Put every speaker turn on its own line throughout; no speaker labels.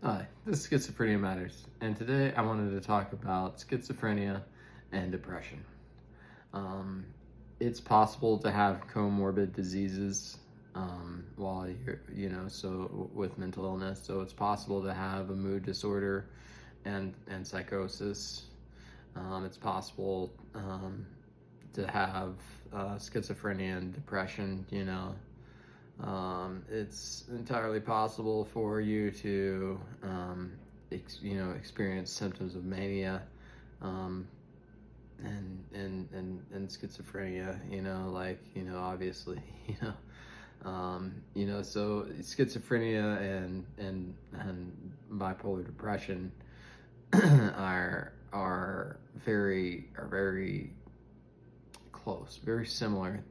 Hi, this is Schizophrenia Matters, and today I wanted to talk about schizophrenia and depression. Um, it's possible to have comorbid diseases while so with mental illness. So it's possible to have a mood disorder and psychosis. It's possible to have schizophrenia and depression. It's entirely possible for you to, experience symptoms of mania, and schizophrenia. Obviously, So schizophrenia and bipolar depression are very close, very similar.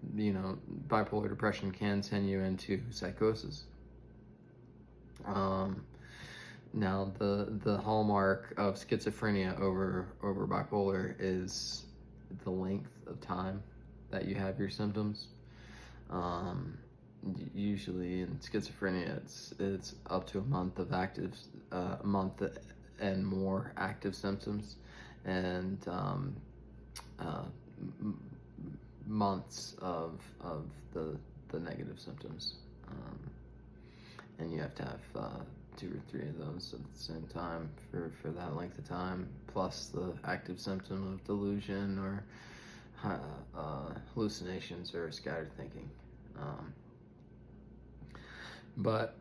Bipolar depression can send you into psychosis. Now the hallmark of schizophrenia over bipolar is the length of time that you have your symptoms. Usually in schizophrenia, it's up to a month of a month and more active symptoms, and months of the negative symptoms, and you have to have 2 or 3 of those at the same time for that length of time, plus the active symptom of delusion or hallucinations or scattered thinking. But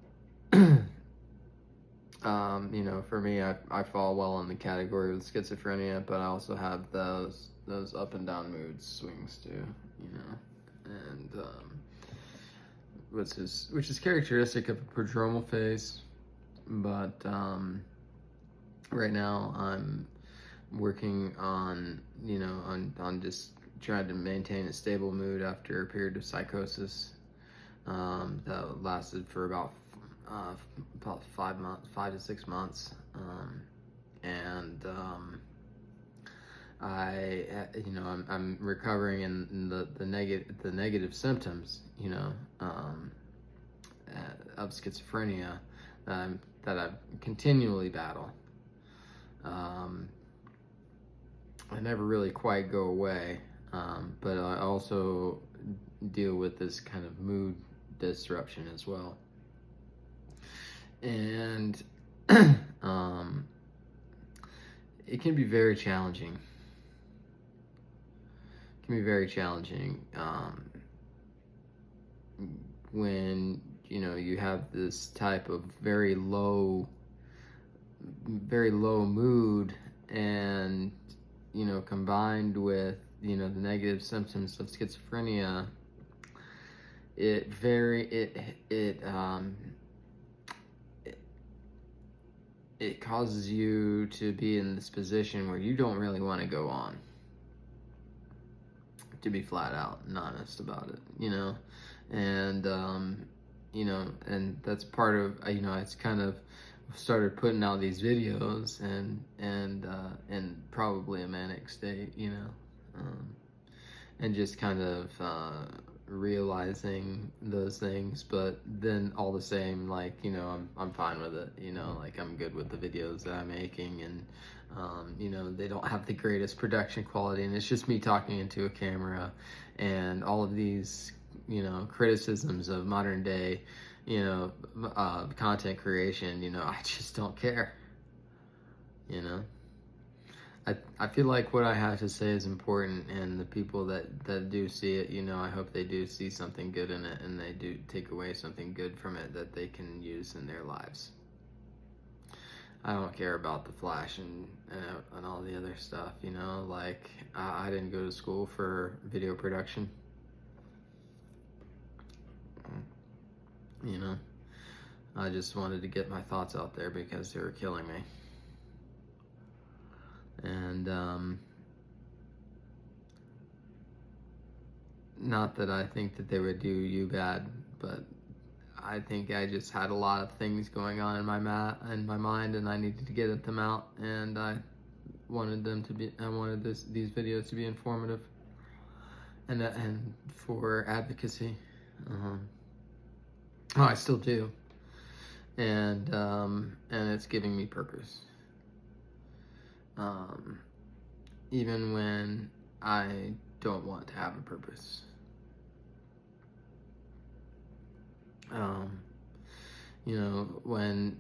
for me, I fall well in the category with schizophrenia, but I also have those up and down mood swings too, and which is characteristic of a prodromal phase. But right now I'm working on just trying to maintain a stable mood after a period of psychosis that lasted for about 5 to 6 months, and I'm recovering in the negative symptoms, of schizophrenia that I continually battle. I never really quite go away, but I also deal with this kind of mood disruption as well. And it can be very challenging. When you have this type of very low mood, and combined with the negative symptoms of schizophrenia, it causes you to be in this position where you don't really want to go on, to be flat out and honest about it, and and that's part of, it's kind of started putting out these videos and probably a manic state, and just kind of realizing those things. But then all the same, I'm fine with it, I'm good with the videos that I'm making, and they don't have the greatest production quality, and it's just me talking into a camera, and all of these criticisms of modern day content creation, I just don't care. I feel like what I have to say is important, and the people that do see it, I hope they do see something good in it, and they do take away something good from it that they can use in their lives. I don't care about the flash and all the other stuff, I didn't go to school for video production. I just wanted to get my thoughts out there because they were killing me. And not that I think that they would do you bad, but I think I just had a lot of things going on in my mind, and I needed to get them out, and I wanted these videos to be informative and for advocacy. I still do. and it's giving me purpose. Um, Even when I don't want to have a purpose. Um, you know, when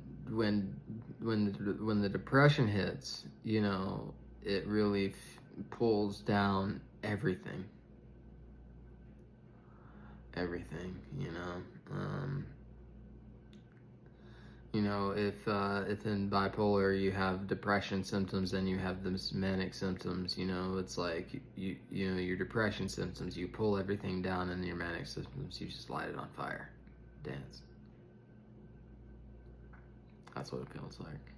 the depression hits, you know, it really pulls down everything. Everything, you know. If in bipolar you have depression symptoms and you have those manic symptoms, you know, it's like you know, your depression symptoms, you pull everything down, and your manic symptoms, you just light it on fire. Dance. That's what it feels like.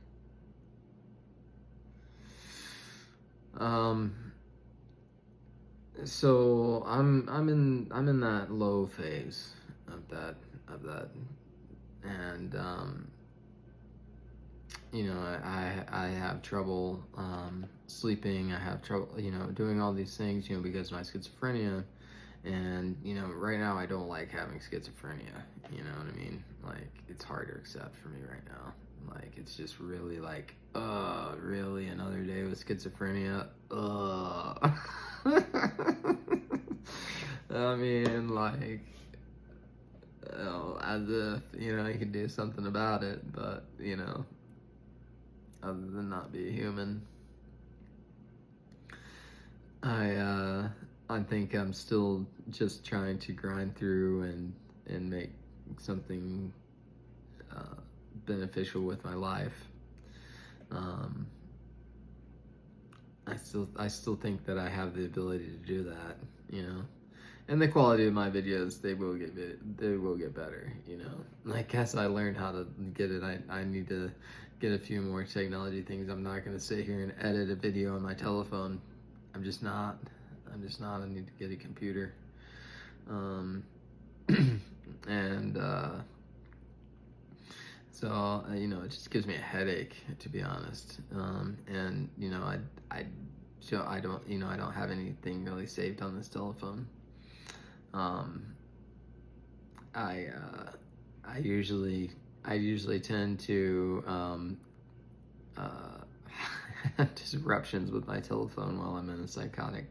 So I'm in that low phase of that, and you know, I have trouble sleeping. I have trouble, you know, doing all these things, you know, because of my schizophrenia. And, you know, right now I don't like having schizophrenia. You know what I mean? Like, it's hard to accept for me right now. Like, it's just really like, really another day with schizophrenia? I mean, like, as if, you know, you could do something about it, but, you know, other than not be a human. I think I'm still just trying to grind through and make something beneficial with my life. I still think that I have the ability to do that, you know. And the quality of my videos, they will get better, you know. I guess I learned how to get it. I need to get a few more technology things. I'm not going to sit here and edit a video on my telephone. I'm just not. I need to get a computer. And so you know, it just gives me a headache, to be honest. And you know, I don't, you know, I don't have anything really saved on this telephone. I usually tend to have disruptions with my telephone while I'm in a psychotic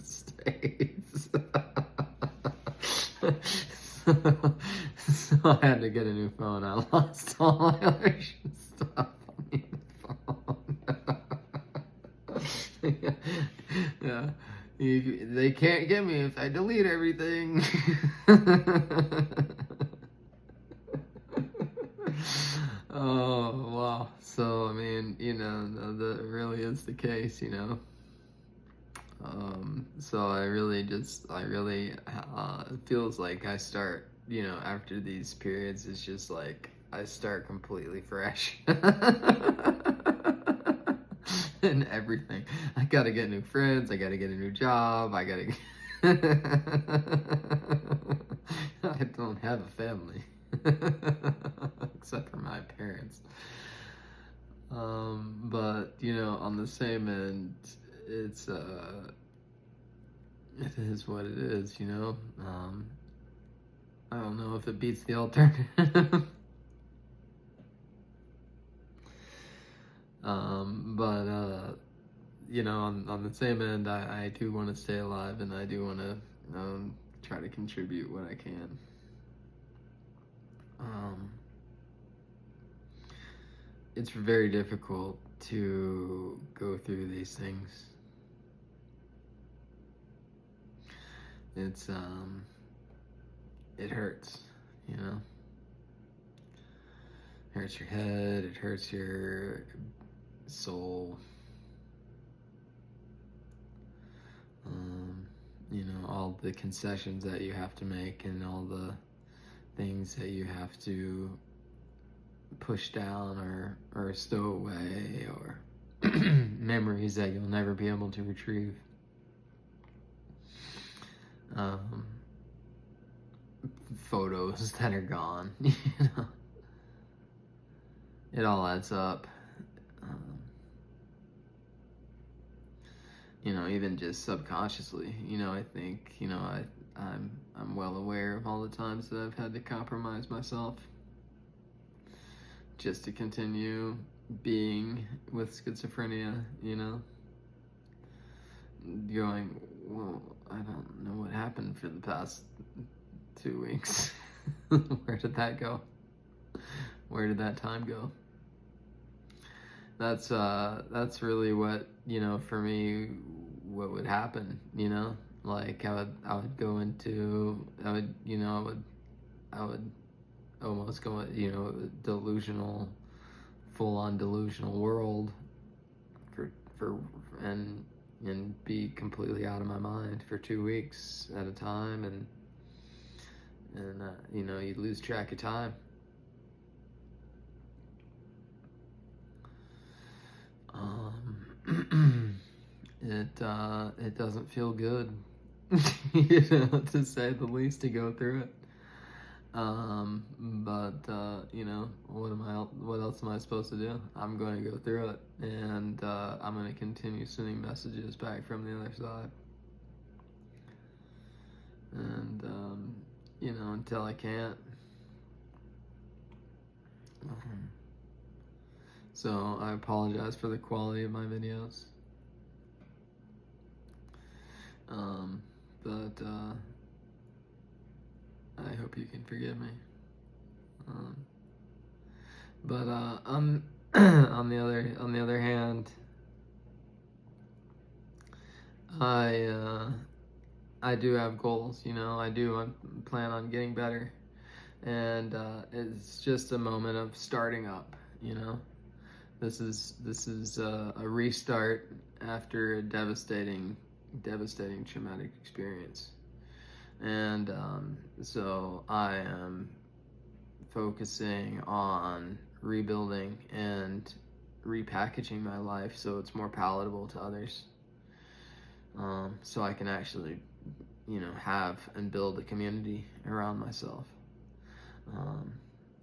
state. So I had to get a new phone. I lost all my other stuff on the phone. Yeah. They can't get me if I delete everything. Oh, wow. So, I mean, you know, that really is the case, you know. So I really, it feels like I start, you know, after these periods, it's just like I start completely fresh. And everything. I gotta get new friends, I gotta get a new job, I don't have a family. Except for my parents. But, you know, on the same end, it is what it is, you know. I don't know if it beats the alternative. But you know, on the same end, I do want to stay alive, and I do want to try to contribute what I can. It's very difficult to go through these things. It's it hurts, you know. It hurts your head, it hurts your soul. You know, all the concessions that you have to make, and all the things that you have to push down or stow away, or memories that you'll never be able to retrieve. Photos that are gone, you know. It all adds up. You know, even just subconsciously, you know, I think, you know, I'm well aware of all the times that I've had to compromise myself. just to continue being with schizophrenia, you know? Going, well, I don't know what happened for the past 2 weeks. Where did that go? Where did that time go? That's really what, you know, for me, what would happen, you know? Like I would go into, I would almost go, you know, delusional, full on delusional world for and be completely out of my mind for 2 weeks at a time, and you know, you lose track of time. It doesn't feel good, you know, to say the least, to go through it. But you know, what else am I supposed to do? I'm going to go through it, and I'm going to continue sending messages back from the other side. And you know, until I can't. So I apologize for the quality of my videos. But I hope you can forgive me. But on on the other hand, I do have goals. You know, I plan on getting better, and it's just a moment of starting up. You know, this is a restart after a devastating traumatic experience. And so I am focusing on rebuilding and repackaging my life so it's more palatable to others, so I can actually, you know, have and build a community around myself,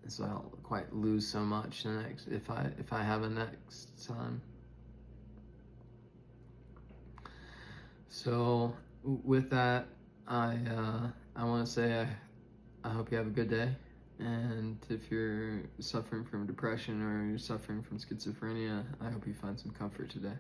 so I don't quite lose so much if I have a next time. So with that, I want to say I hope you have a good day, and if you're suffering from depression or you're suffering from schizophrenia, I hope you find some comfort today.